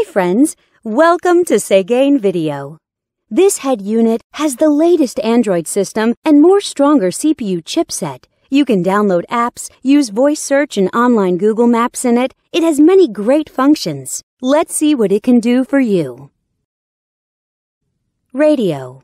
friends, welcome to Segain Video. This head unit has the latest Android system and more stronger CPU chipset. You can download apps, use voice search and online Google Maps in it. It has many great functions. Let's see what it can do for you. Radio.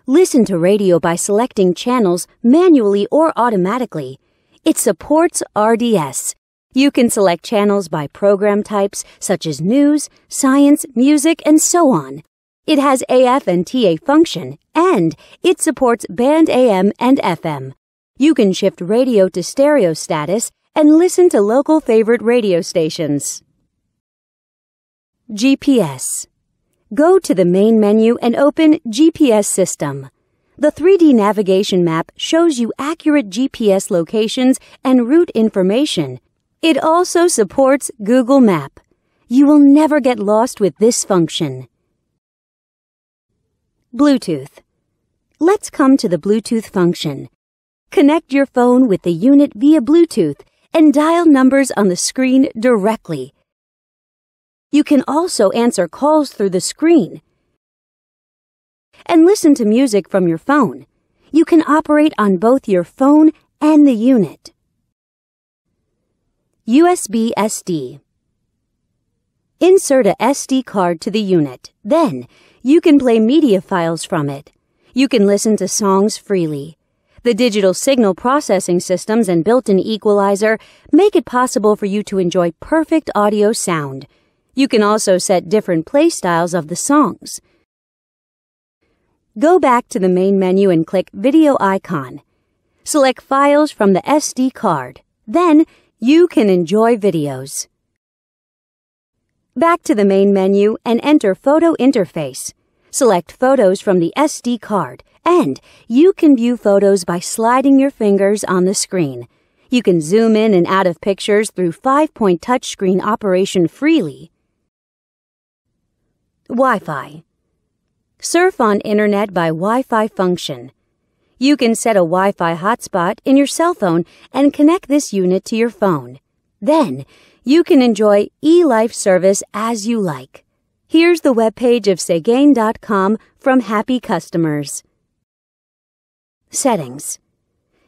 Listen to radio by selecting channels manually or automatically. It supports RDS. You can select channels by program types such as news, science, music, and so on. It has AF and TA function, and it supports band AM and FM. You can shift radio to stereo status and listen to local favorite radio stations. GPS. Go to the main menu and open GPS System. The 3D navigation map shows you accurate GPS locations and route information. It also supports Google Map. You will never get lost with this function. Bluetooth. Let's come to the Bluetooth function. Connect your phone with the unit via Bluetooth and dial numbers on the screen directly. You can also answer calls through the screen and listen to music from your phone. You can operate on both your phone and the unit. USB SD. Insert a SD card to the unit. Then, you can play media files from it. You can listen to songs freely. The digital signal processing systems and built-in equalizer make it possible for you to enjoy perfect audio sound. You can also set different play styles of the songs. Go back to the main menu and click Video icon. Select files from the SD card. Then, you can enjoy videos. Back to the main menu and enter Photo Interface. Select photos from the SD card, and you can view photos by sliding your fingers on the screen. You can zoom in and out of pictures through 5-point touchscreen operation freely. Wi-Fi. Surf on Internet by Wi-Fi function. You can set a Wi-Fi hotspot in your cell phone and connect this unit to your phone. Then, you can enjoy eLife service as you like. Here's the webpage of Segain.com from happy customers. Settings.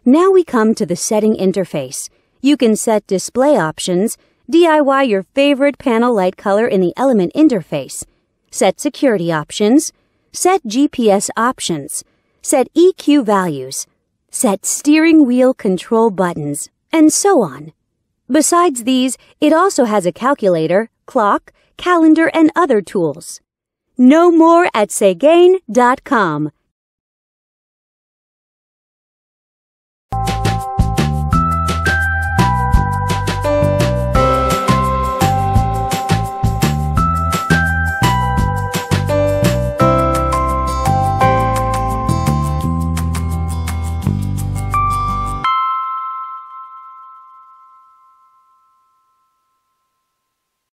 Now we come to the setting interface. You can set display options, DIY your favorite panel light color in the element interface, set security options, set GPS options, set EQ values, set steering wheel control buttons, and so on. Besides these, it also has a calculator, clock, calendar, and other tools. Know more at Segain.com.